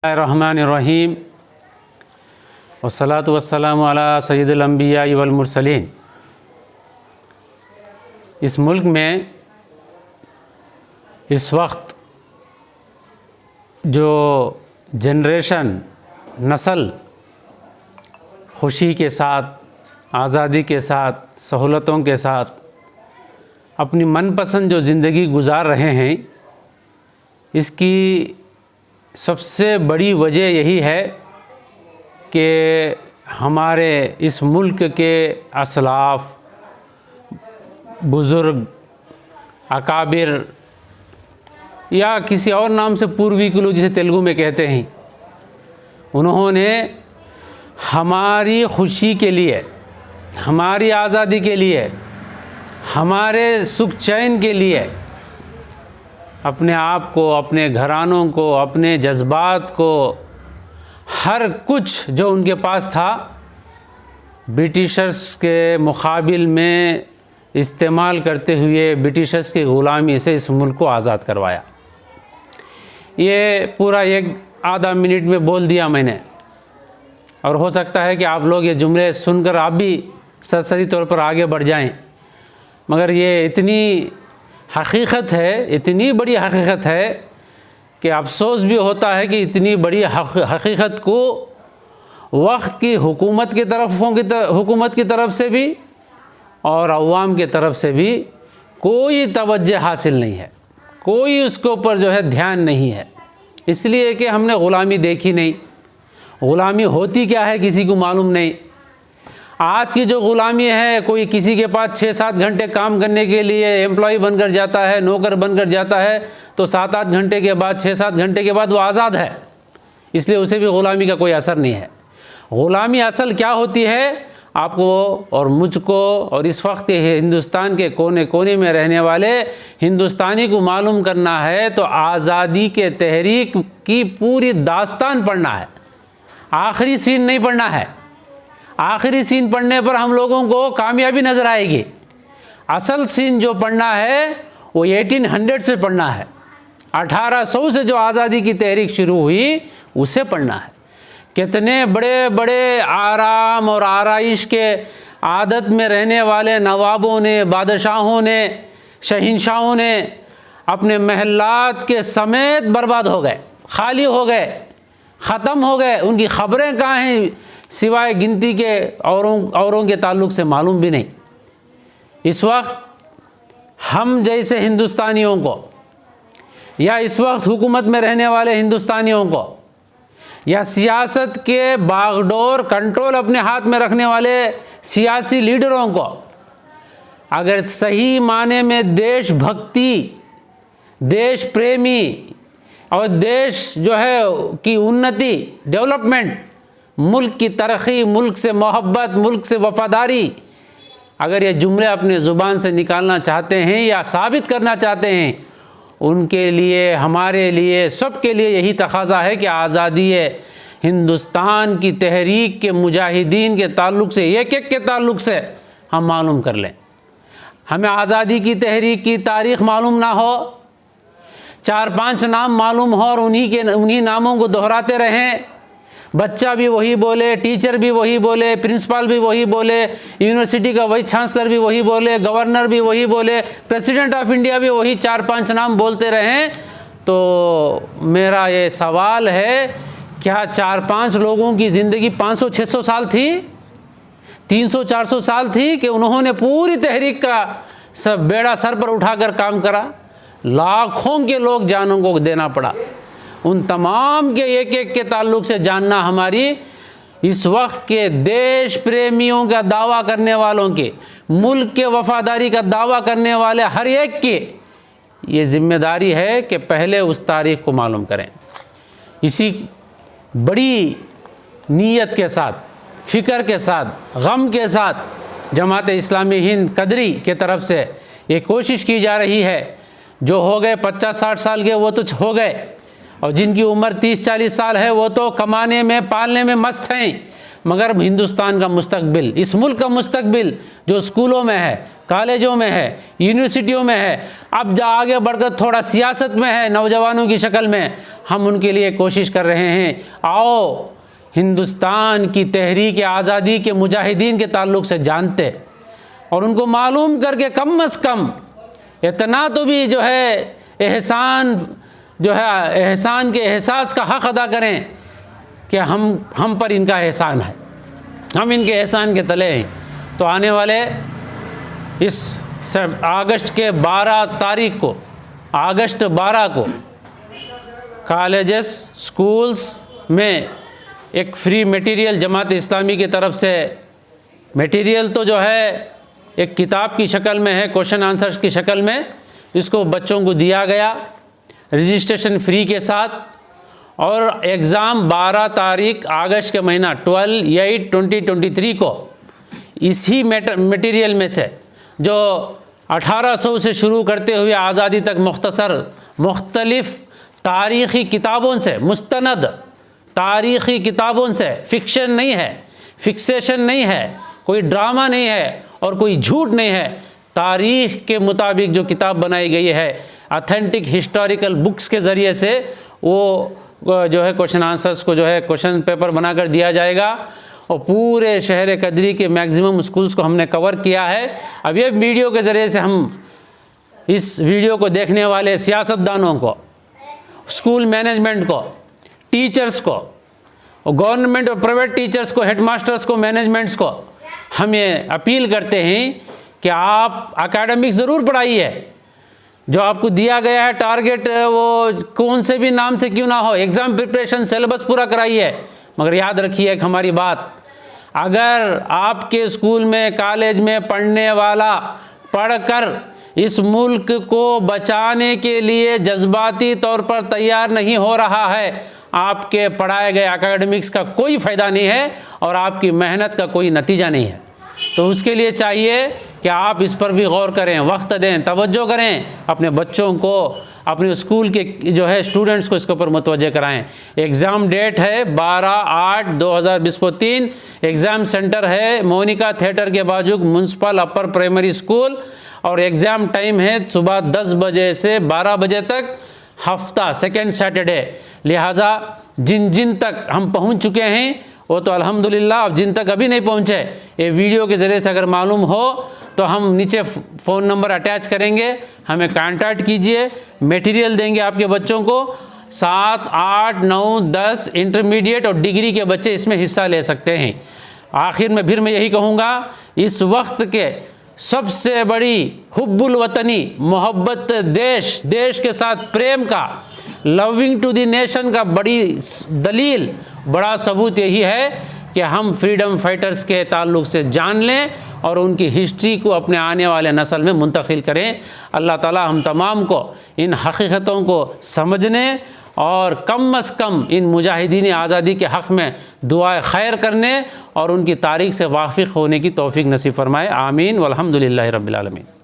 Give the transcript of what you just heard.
रहमानिर्रहीम वस्सलातु वस्सलामु अला सय्यिदिल अंबिया वल मुरसलीन। इस मुल्क में इस वक्त जो जनरेशन नस्ल खुशी के साथ, आज़ादी के साथ, सहूलतों के साथ अपनी मनपसंद जो ज़िंदगी गुजार रहे हैं, इसकी सबसे बड़ी वजह यही है कि हमारे इस मुल्क के असलाफ़, बुज़ुर्ग, अकाबिर या किसी और नाम से पूर्विकुल जिसे तेलुगु में कहते हैं, उन्होंने हमारी खुशी के लिए, हमारी आज़ादी के लिए, हमारे सुख चैन के लिए अपने आप को, अपने घरानों को, अपने जज्बात को, हर कुछ जो उनके पास था ब्रिटिशर्स के मुकाबिल में इस्तेमाल करते हुए ब्रिटिशर्स की ग़ुलामी से इस मुल्क को आज़ाद करवाया। ये पूरा एक आधा मिनट में बोल दिया मैंने, और हो सकता है कि आप लोग ये जुमले सुनकर आप भी सरसरी तौर पर आगे बढ़ जाएं, मगर ये इतनी हकीकत है, इतनी बड़ी हकीकत है कि अफसोस भी होता है कि इतनी बड़ी हकीकत को वक्त की हुकूमत की तरफ से भी और अवाम की तरफ से भी कोई तवज्जो हासिल नहीं है, कोई उसके ऊपर जो है ध्यान नहीं है। इसलिए कि हमने ग़ुलामी देखी नहीं, ग़ुलामी होती क्या है किसी को मालूम नहीं। आज की जो ग़ुलामी है, कोई किसी के पास 6-7 घंटे काम करने के लिए एम्प्लॉय बनकर जाता है, नौकर बनकर जाता है, तो 7-8 घंटे के बाद, 6-7 घंटे के बाद वो आज़ाद है, इसलिए उसे भी ग़ुलामी का कोई असर नहीं है। ग़ुलामी असल क्या होती है, आपको और मुझको और इस वक्त के हिंदुस्तान के कोने कोने में रहने वाले हिंदुस्तानी को मालूम करना है तो आज़ादी के तहरीक की पूरी दास्तान पढ़ना है, आखिरी सीन नहीं पढ़ना है। आखिरी सीन पढ़ने पर हम लोगों को कामयाबी नज़र आएगी। असल सीन जो पढ़ना है वो 1800 से पढ़ना है, 1800 से जो आज़ादी की तहरीक शुरू हुई उसे पढ़ना है। कितने बड़े बड़े आराम और आराइश के आदत में रहने वाले नवाबों ने, बादशाहों ने, शहंशाहों ने अपने महलात के समेत बर्बाद हो गए, खाली हो गए, ख़त्म हो गए। उनकी ख़बरें कहाँ हैं सिवाय गिनती के औरों के ताल्लुक़ से मालूम भी नहीं। इस वक्त हम जैसे हिंदुस्तानियों को या इस वक्त हुकूमत में रहने वाले हिंदुस्तानियों को या सियासत के बागडोर कंट्रोल अपने हाथ में रखने वाले सियासी लीडरों को अगर सही माने में देशभक्ति, देश प्रेमी और देश जो है की उन्नति, डेवलपमेंट, मुल्क की तरक्की, मुल्क से मोहब्बत, मुल्क से वफ़ादारी, अगर ये जुमले अपने ज़ुबान से निकालना चाहते हैं या साबित करना चाहते हैं, उनके लिए, हमारे लिए, सबके लिए यही तकाज़ा है कि आज़ादी हिंदुस्तान की तहरीक के मुजाहिदीन के ताल्लुक़ से, एक एक के ताल्लुक़ से हम मालूम कर लें। हमें आज़ादी की तहरीक की तारीख़ मालूम ना हो, 4-5 नाम मालूम हो और उन्हीं नामों को दोहराते रहें। बच्चा भी वही बोले, टीचर भी वही बोले, प्रिंसिपल भी वही बोले, यूनिवर्सिटी का वाइस चांसलर भी वही बोले, गवर्नर भी वही बोले, प्रेसिडेंट ऑफ इंडिया भी वही 4-5 नाम बोलते रहें। तो मेरा ये सवाल है, क्या 4-5 लोगों की ज़िंदगी 500-600 साल थी, 300-400 साल थी कि उन्होंने पूरी तहरीक का सब बेड़ा सर पर उठाकर काम करा? लाखों के लोग जानों को देना पड़ा। उन तमाम के एक एक के ताल्लुक़ से जानना हमारी इस वक्त के देश प्रेमियों का दावा करने वालों के, मुल्क के वफ़ादारी का दावा करने वाले हर एक की ये ज़िम्मेदारी है कि पहले उस तारीख़ को मालूम करें। इसी बड़ी नीयत के साथ, फ़िक्र के साथ, गम के साथ जमात इस्लामी हिंद कदरी के तरफ से ये कोशिश की जा रही है। जो हो गए 50-60 साल के वो तो हो गए, और जिनकी उम्र 30-40 साल है वो तो कमाने में, पालने में मस्त हैं, मगर हिंदुस्तान का मुस्तकबिल, इस मुल्क का मुस्तकबिल जो स्कूलों में है, कॉलेजों में है, यूनिवर्सिटियों में है, अब जो आगे बढ़कर थोड़ा सियासत में है, नौजवानों की शक्ल में हम उनके लिए कोशिश कर रहे हैं। आओ हिंदुस्तान की तहरीक आज़ादी के मुजाहिदीन के ताल्लुक़ से जानते और उनको मालूम करके कम अज़ कम इतना तो भी जो है एहसान के एहसास का हक़ अदा करें कि हम पर इनका एहसान है, हम इनके एहसान के तले हैं। तो आने वाले इस अगस्त के 12 तारीख को, अगस्त 12 को कॉलेजेस स्कूल्स में एक फ्री मटेरियल जमात इस्लामी की तरफ से, मटेरियल तो जो है एक किताब की शक्ल में है, क्वेश्चन आंसर्स की शक्ल में, इसको बच्चों को दिया गया रजिस्ट्रेशन फ्री के साथ। और एग्ज़ाम 12 तारीख अगस्त के महीना 12/8/2023 को इसी मटेरियल में से जो 1800 से शुरू करते हुए आज़ादी तक मुख्तलिफ़ तारीख़ी किताबों से, मुस्तनद तारीख़ी किताबों से, फिक्शन नहीं है, फिक्सेशन नहीं है, कोई ड्रामा नहीं है और कोई झूठ नहीं है, तारीख़ के मुताबिक जो किताब बनाई गई है, ऑथेंटिक हिस्टोरिकल बुक्स के ज़रिए से वो जो है क्वेश्चन आंसर्स को जो है क्वेश्चन पेपर बनाकर दिया जाएगा। और पूरे शहर कदरी के मैक्सिमम स्कूल्स को हमने कवर किया है। अब ये वीडियो के ज़रिए से हम इस वीडियो को देखने वाले सियासतदानों को, स्कूल मैनेजमेंट को, टीचर्स को, और गवर्नमेंट और प्राइवेट टीचर्स को, हेडमास्टर्स को, मैनेजमेंट्स को हम ये अपील करते हैं कि आप एकेडमिक ज़रूर पढ़ाइए। जो आपको दिया गया है टारगेट, वो कौन से भी नाम से क्यों ना हो, एग्ज़ाम प्रिपरेशन सिलेबस पूरा कराइए। मगर याद रखिए एक हमारी बात, अगर आपके स्कूल में, कॉलेज में पढ़ने वाला पढ़कर इस मुल्क को बचाने के लिए जज्बाती तौर पर तैयार नहीं हो रहा है, आपके पढ़ाए गए एकेडमिक्स का कोई फ़ायदा नहीं है और आपकी मेहनत का कोई नतीजा नहीं है। तो उसके लिए चाहिए कि आप इस पर भी गौर करें, वक्त दें, तवज्जो करें, अपने बच्चों को, अपने स्कूल के जो है स्टूडेंट्स को इसके ऊपर मुतवज्जे कराएं। एग्ज़ाम डेट है 12/8/2023 को 3। एग्ज़ाम सेंटर है मोनिका थिएटर के बाजू म्यूनसिपल अपर प्राइमरी स्कूल और एग्ज़ाम टाइम है सुबह 10 बजे से 12 बजे तक, हफ्ता सेकेंड सैटरडे। लिहाजा जिन जिन तक हम पहुंच चुके हैं वो तो अल्हम्दुलिल्लाह, अब जिन तक अभी नहीं पहुंचे, ये वीडियो के ज़रिए से अगर मालूम हो तो हम नीचे फ़ोन नंबर अटैच करेंगे, हमें कांटेक्ट कीजिए, मटेरियल देंगे आपके बच्चों को। 7, 8, 9, 10 इंटरमीडिएट और डिग्री के बच्चे इसमें हिस्सा ले सकते हैं। आखिर में फिर मैं यही कहूँगा, इस वक्त के सबसे बड़ी हुब्बुल वतनी, मोहब्बत देश के साथ प्रेम का, लविंग टू द नेशन का बड़ी दलील, बड़ा सबूत यही है कि हम फ्रीडम फाइटर्स के ताल्लुक़ से जान लें और उनकी हिस्ट्री को अपने आने वाले नस्ल में मुंतकिल करें। अल्लाह ताला हम तमाम को इन हकीकतों को समझने और कम अज़ कम इन मुजाहिदीन आज़ादी के हक़ में दुआए खैर करने और उनकी तारीख़ से वाक़िफ़ होने की तौफ़ीक़ नसीब फ़रमाए। आमीन वल्हम्दुलिल्लाहि रब्बिल आलमीन।